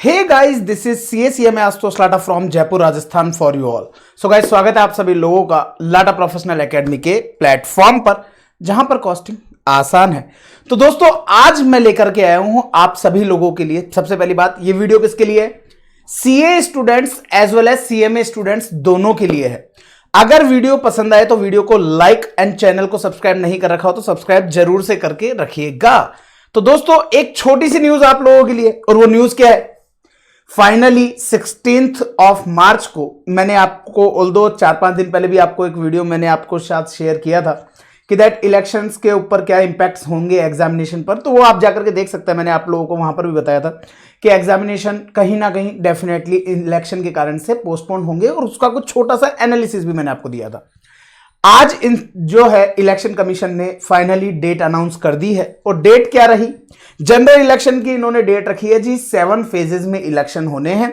Hey guys, this is CACMA Ashutosh Lata from Jaipur Rajasthan for you all. So guys, स्वागत है आप सभी लोगों का लाटा प्रोफेशनल एकेडमी के प्लेटफॉर्म पर, जहां पर कॉस्टिंग आसान है। तो दोस्तों, आज मैं लेकर के आया हूं आप सभी लोगों के लिए। सबसे पहली बात, ये वीडियो किसके लिए है? CA students as well as CMA students दोनों के लिए है। अगर वीडियो पसंद आए तो वीडियो को लाइक एंड चैनल को सब्सक्राइब नहीं कर रखा हो तो सब्सक्राइब जरूर से करके रखिएगा। तो दोस्तों, एक छोटी सी न्यूज आप लोगों के लिए, और वो न्यूज क्या है? फाइनली 16th ऑफ मार्च को मैंने आपको, ऑल्दो 4-5 दिन पहले भी आपको एक वीडियो मैंने आपको साथ शेयर किया था कि दैट इलेक्शंस के ऊपर क्या इंपैक्ट्स होंगे एग्जामिनेशन पर, तो वो आप जाकर के देख सकते हैं। मैंने आप लोगों को वहां पर भी बताया था कि एग्जामिनेशन कहीं ना कहीं डेफिनेटली इलेक्शन के कारण से पोस्टपोन होंगे, और उसका कुछ छोटा सा एनालिसिस भी मैंने आपको दिया था। आज जो है इलेक्शन कमीशन ने फाइनली डेट अनाउंस कर दी है, और डेट क्या रही? जनरल इलेक्शन की इन्होंने डेट रखी है जी 7 फेजेस में इलेक्शन होने हैं।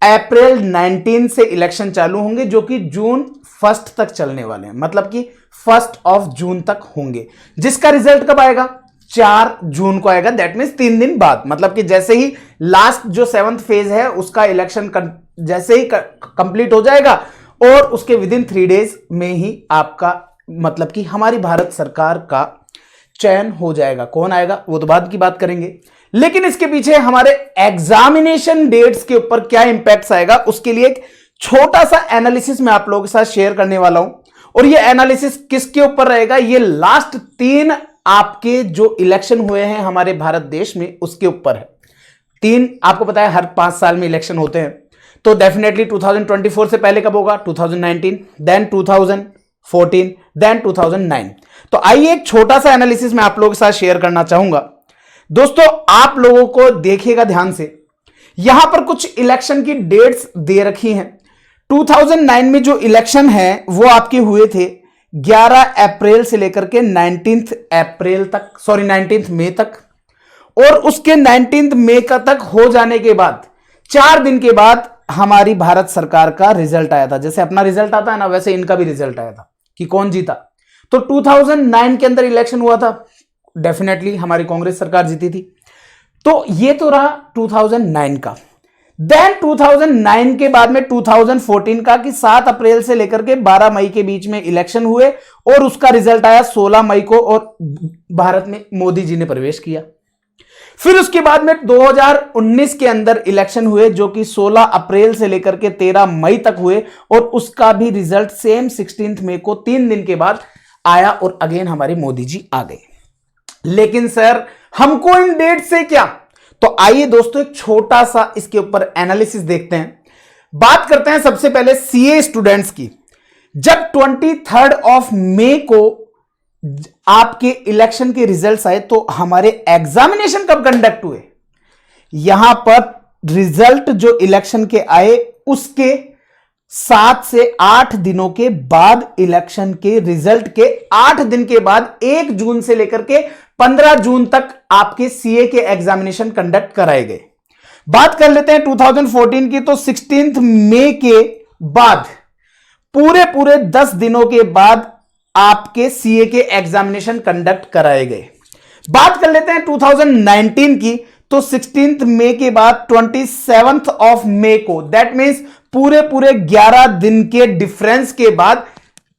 अप्रैल 19 से इलेक्शन चालू होंगे, जो कि जून 1 तक चलने वाले हैं, मतलब कि 1 जून तक होंगे, जिसका रिजल्ट कब आएगा? 4 जून को आएगा। दैट मीन्स 3 दिन बाद, मतलब कि जैसे ही लास्ट जो 7th फेज है उसका इलेक्शन जैसे ही कंप्लीट हो जाएगा, और उसके विदिन 3 डेज में ही आपका, मतलब कि हमारी भारत सरकार का चयन हो जाएगा। कौन आएगा वो तो बाद की बात करेंगे, लेकिन इसके पीछे हमारे एग्जामिनेशन डेट्स के ऊपर क्या इंपैक्ट्स आएगा, उसके लिए एक छोटा सा एनालिसिस मैं आप लोगों के साथ शेयर करने वाला हूं। और ये एनालिसिस किसके ऊपर रहेगा? ये लास्ट 3 आपके जो इलेक्शन हुए हैं हमारे भारत देश में, उसके ऊपर है। 3 आपको पता है हर 5 साल में इलेक्शन होते हैं, तो डेफिनेटली 2024 से पहले कब होगा? 2019, देन 2014, देन 2009। तो आइए एक छोटा सा एनालिसिस मैं आप लोगों के साथ शेयर करना चाहूंगा। दोस्तों, आप लोगों को देखिएगा ध्यान से, यहां पर कुछ इलेक्शन की डेट्स दे रखी हैं। 2009 में जो इलेक्शन है वो आपके हुए थे 11 अप्रैल से लेकर के 19 अप्रैल तक, 19 मई तक, और उसके 19 मई का तक हो जाने के बाद 4 दिन के बाद हमारी भारत सरकार का रिजल्ट आया था। जैसे अपना रिजल्ट आता है ना, वैसे इनका भी रिजल्ट आया था कि कौन जीता। तो 2009 के अंदर इलेक्शन हुआ था, डेफिनेटली हमारी कांग्रेस सरकार जीती थी। तो ये तो रहा 2009 का। देन 2009 के बाद में 2014 का कि 7 अप्रैल से लेकर के 12 मई के बीच में इलेक्शन हुए, और उसका रिजल्ट आया 16 मई को, और भारत में मोदी जी ने प्रवेश किया। फिर उसके बाद में 2019 के अंदर इलेक्शन हुए, जो कि 16 अप्रैल से लेकर के 13 मई तक हुए, और उसका भी रिजल्ट सेम 16 मई को 3 दिन के बाद आया, और अगेन हमारे मोदी जी आ गए। लेकिन सर, हमको इन डेट से क्या? तो आइए दोस्तों, एक छोटा सा इसके ऊपर एनालिसिस देखते हैं। बात करते हैं सबसे पहले CA स्टूडेंट्स की। जब 23 मई को आपके इलेक्शन के रिजल्ट्स आए, तो हमारे एग्जामिनेशन कब कंडक्ट हुए? यहां पर रिजल्ट जो इलेक्शन के आए उसके 7 से 8 दिनों के बाद, इलेक्शन के रिजल्ट के 8 दिन के बाद 1 जून से लेकर के 15 जून तक आपके CA के एग्जामिनेशन कंडक्ट कराए गए। बात कर लेते हैं 2014 की, तो 16 मई के बाद पूरे 10 दिनों के बाद आपके CA के एग्जामिनेशन कंडक्ट कराए गए। बात कर लेते हैं 2019 की, तो 16 मई के बाद 27 मई को, दैट मीन्स पूरे 11 दिन के डिफरेंस के बाद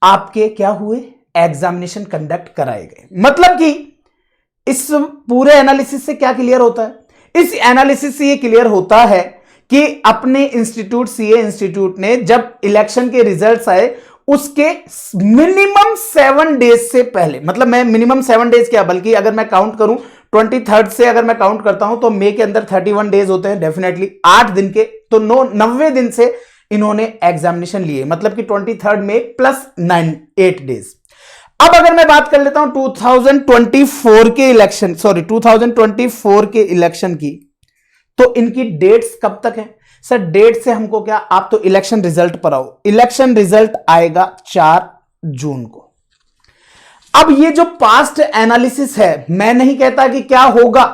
आपके क्या हुए? एग्जामिनेशन कंडक्ट कराए गए। मतलब कि इस पूरे एनालिसिस से क्या क्लियर होता है? इस एनालिसिस से ये क्लियर होता है कि अपने इंस्टीट्यूट, CA इंस्टीट्यूट ने जब इलेक्शन के रिजल्ट्स आए उसके मिनिमम 7 डेज से पहले, मतलब मैं मिनिमम 7 डेज क्या, बल्कि अगर मैं काउंट करूं 23 से अगर मैं काउंट करता हूं तो मई के अंदर 31 डेज होते हैं, डेफिनेटली 8 दिन के, तो 90 दिन से इन्होंने एग्जामिनेशन लिए, मतलब कि 23 मई प्लस 8 डेज। अब अगर मैं बात कर लेता हूं 2024 के इलेक्शन की, तो इनकी डेट्स कब तक है? सर, डेट से हमको क्या, आप तो इलेक्शन रिजल्ट पर आओ। इलेक्शन रिजल्ट आएगा 4 जून को। अब ये जो पास्ट एनालिसिस है, मैं नहीं कहता कि क्या होगा,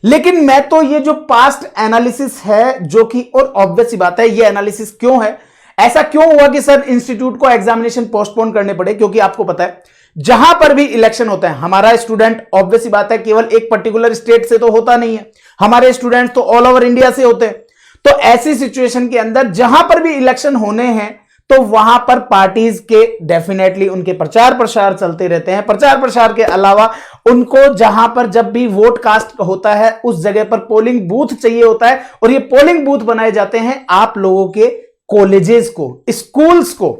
लेकिन मैं तो ये जो पास्ट एनालिसिस है, जो कि, और ऑब्वियस सी बात है, ये एनालिसिस क्यों है, ऐसा क्यों हुआ कि सर इंस्टीट्यूट को एग्जामिनेशन पोस्टपोन करने पड़े? क्योंकि आपको पता है जहां पर भी इलेक्शन होता है, हमारा स्टूडेंट ऑब्वियस बात है केवल एक पर्टिकुलर स्टेट से तो होता नहीं है, हमारे स्टूडेंट तो ऑल ओवर इंडिया से होते हैं। तो ऐसी सिचुएशन के अंदर जहां पर भी इलेक्शन होने हैं तो वहां पर पार्टीज के डेफिनेटली उनके प्रचार प्रसार चलते रहते हैं। प्रचार प्रसार के अलावा उनको जहां पर जब भी वोट कास्ट होता है उस जगह पर पोलिंग बूथ चाहिए होता है, और ये पोलिंग बूथ बनाए जाते हैं आप लोगों के कॉलेजेस को, स्कूल्स को।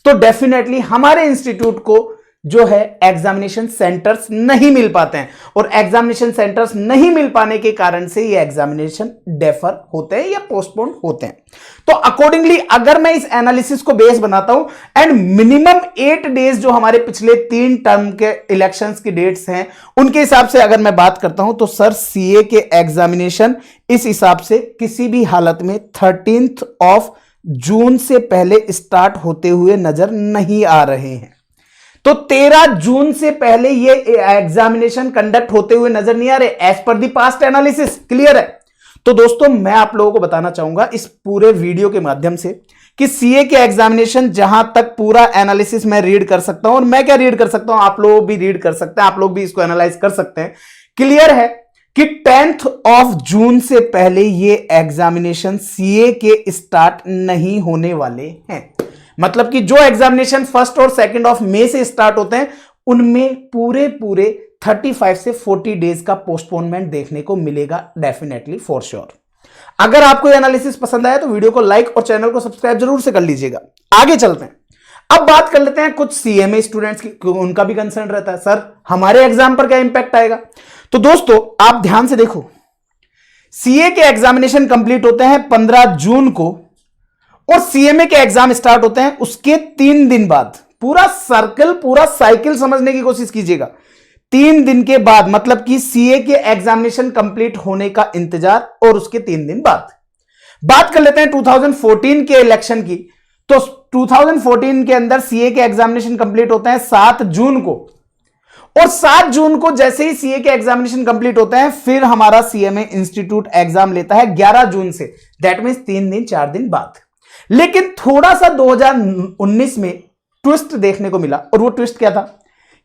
तो डेफिनेटली हमारे इंस्टीट्यूट को जो है एग्जामिनेशन सेंटर्स नहीं मिल पाते हैं, और एग्जामिनेशन सेंटर्स नहीं मिल पाने के कारण से ये एग्जामिनेशन डेफर होते हैं या पोस्टपोन होते हैं। तो अकॉर्डिंगली अगर मैं इस एनालिसिस को बेस बनाता हूं एंड मिनिमम 8 डेज जो हमारे पिछले 3 टर्म के इलेक्शंस की डेट्स हैं उनके हिसाब से अगर मैं बात करता हूं तो सर सीए के एग्जामिनेशन इस हिसाब से किसी भी हालत में 13 जून से पहले स्टार्ट होते हुए नजर नहीं आ रहे हैं। तो 13 जून से पहले ये एग्जामिनेशन कंडक्ट होते हुए नजर नहीं आ रहे as per the past analysis. Clear है? तो दोस्तों मैं आप लोगों को बताना चाहूंगा इस पूरे वीडियो के माध्यम से कि सीए के एग्जामिनेशन जहां तक पूरा एनालिसिस मैं रीड कर सकता हूं, और मैं क्या रीड कर सकता हूं आप लोग भी रीड कर सकते हैं, आप लोग भी इसको एनालाइज कर सकते हैं। क्लियर है कि 10 जून से पहले ये एग्जामिनेशन सीए के स्टार्ट नहीं होने वाले हैं। मतलब कि जो एग्जामिनेशन 1 और 2 मई से स्टार्ट होते हैं उनमें पूरे 35 से 40 डेज का पोस्टपोनमेंट देखने को मिलेगा डेफिनेटली फॉर श्योर। अगर आपको यह एनालिसिस पसंद आया तो वीडियो को लाइक और चैनल को सब्सक्राइब जरूर से कर लीजिएगा। आगे चलते हैं, अब बात कर लेते हैं कुछ सीएमए स्टूडेंट्स की, उनका भी कंसर्न रहता है सर हमारे एग्जाम पर क्या इंपैक्ट आएगा। तो दोस्तों आप ध्यान से देखो, सीए के एग्जामिनेशन कंप्लीट होते हैं 15 जून को और सीएमए के एग्जाम स्टार्ट होते हैं उसके 3 दिन बाद। पूरा सर्कल, पूरा साइकिल समझने की कोशिश कीजिएगा। 3 दिन के बाद मतलब कि सीए के एग्जामिनेशन कंप्लीट होने का इंतजार और उसके 3 दिन बाद। बात कर लेते हैं 2014 के इलेक्शन की। तो 2014 के अंदर सीए के एग्जामिनेशन कंप्लीट होते हैं 7 जून को, और 7 जून को जैसे ही सीए के एग्जामिनेशन कंप्लीट होते हैं फिर हमारा सीएमए इंस्टीट्यूट एग्जाम लेता है 11 जून से। दैट मींस 3 दिन 4 दिन बाद। लेकिन थोड़ा सा 2019 में ट्विस्ट देखने को मिला, और वो ट्विस्ट क्या था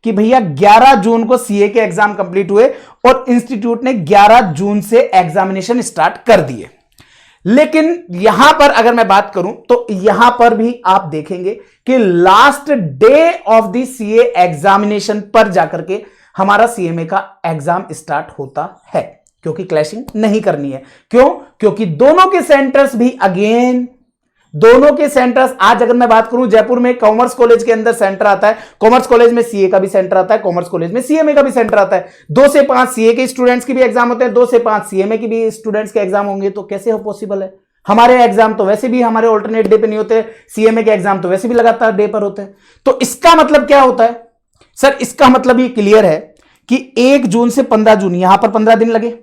कि भैया 11 जून को सीए के एग्जाम कंप्लीट हुए और इंस्टीट्यूट ने 11 जून से एग्जामिनेशन स्टार्ट कर दिए। लेकिन यहां पर अगर मैं बात करूं तो यहां पर भी आप देखेंगे कि last day of the CA examination पर जाकर के हमारा सीएमए का एग्जाम स्टार्ट होता है, क्योंकि क्लैशिंग नहीं करनी है। क्यों? क्योंकि दोनों के सेंटर्स भी अगेन दोनों के सेंटर्स, आज अगर मैं बात करूं जयपुर में कॉमर्स कॉलेज के अंदर सेंटर आता है, कॉमर्स कॉलेज में सीए का भी सेंटर आता है, कॉमर्स कॉलेज में सीएमए का भी सेंटर आता है। 2 से 5 सीए के स्टूडेंट्स की भी एग्जाम होते हैं, 2 से 5 सीएमए की भी स्टूडेंट्स के एग्जाम होंगे। तो कैसे हो पॉसिबल है? हमारे एग्जाम तो वैसे भी हमारे ऑल्टरनेट डे पे नहीं होते, सीएमए के एग्जाम तो वैसे भी लगातार डे पर होते हैं। तो इसका मतलब क्या होता है सर? इसका मतलब ये क्लियर है कि 1 जून से 15 जून यहां पर 15 दिन लगे,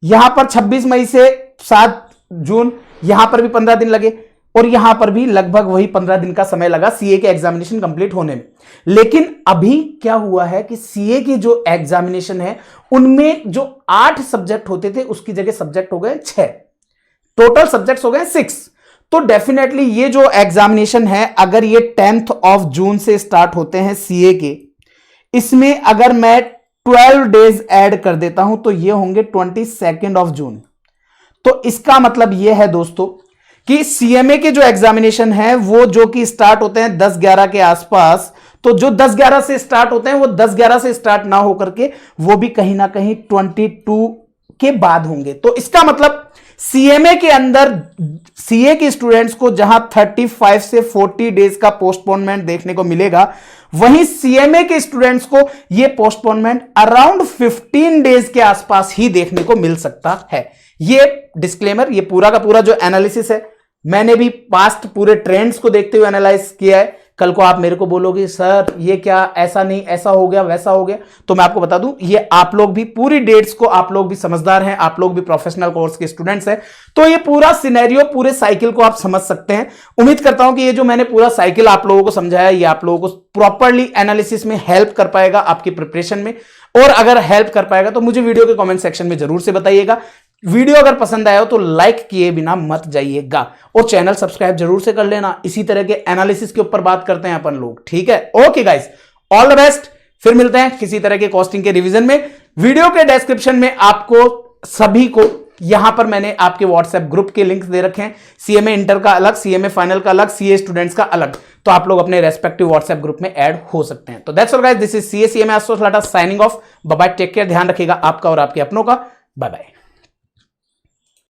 यहां पर 26 मई से 7 जून यहां पर भी 15 दिन लगे, और यहां पर भी लगभग वही 15 दिन का समय लगा सीए के एग्जामिनेशन कंप्लीट होने में। लेकिन अभी क्या हुआ है कि सीए की जो एग्जामिनेशन है उनमें जो 8 सब्जेक्ट होते थे उसकी जगह सब्जेक्ट हो गए 6, टोटल सब्जेक्ट्स हो गए 6। तो डेफिनेटली ये जो एग्जामिनेशन है अगर ये 10 जून से स्टार्ट होते हैं सीए के, इसमें अगर मैं 12 डेज ऐड कर देता हूं तो ये होंगे 22 जून। तो इसका मतलब ये है दोस्तों कि सीएमए के जो एग्जामिनेशन है वो जो कि स्टार्ट होते हैं 10-11 के आसपास, तो जो 10-11 से स्टार्ट होते हैं वो 10-11 से स्टार्ट ना होकर के वो भी कहीं ना कहीं 22 के बाद होंगे। तो इसका मतलब सीएमए के अंदर सीए के स्टूडेंट्स को जहां 35 से 40 डेज का पोस्टपोनमेंट देखने को मिलेगा, वहीं सीएमए के स्टूडेंट्स को यह पोस्टपोनमेंट अराउंड 15 डेज के आसपास ही देखने को मिल सकता है। ये डिस्क्लेमर, ये पूरा का पूरा जो एनालिसिस है मैंने भी पास्ट पूरे ट्रेंड्स को देखते हुए एनालाइज किया है। कल को आप मेरे को बोलोगे सर ये क्या, ऐसा नहीं, ऐसा हो गया, वैसा हो गया, तो मैं आपको बता दूं ये आप लोग भी पूरी डेट्स को, आप लोग भी समझदार हैं, आप लोग भी प्रोफेशनल कोर्स के स्टूडेंट्स हैं, तो ये पूरा सिनेरियो, पूरे साइकिल को आप समझ सकते हैं। उम्मीद करता हूं कि ये जो मैंने पूरा साइकिल आप लोगों को समझाया ये आप लोगों को प्रॉपरली एनालिसिस में हेल्प कर पाएगा आपकी प्रिपरेशन में, और अगर हेल्प कर पाएगा तो मुझे वीडियो के कमेंट सेक्शन में जरूर से बताइएगा। वीडियो अगर पसंद आया हो तो लाइक किए बिना मत जाइएगा, और चैनल सब्सक्राइब जरूर से कर लेना। इसी तरह के एनालिसिस के ऊपर बात करते हैं अपन लोग, ठीक है? Okay guys, all the best, फिर मिलते हैं किसी तरह के कॉस्टिंग के रिवीजन में। वीडियो के डिस्क्रिप्शन में आपको सभी को यहां पर मैंने आपके व्हाट्सएप ग्रुप के लिंक्स दे रखे हैं, सीएमए इंटर का अलग, सीएमए फाइनल का अलग, सीए स्टूडेंट्स का अलग, तो आप लोग अपने रेस्पेक्टिव व्हाट्सएप ग्रुप में ऐड हो सकते हैं। तो that's all guys, this is CA CMA Ashutosh Lata signing off. Bye bye, take care, ध्यान रखिएगा आपका और आपके अपनों का। Bye bye.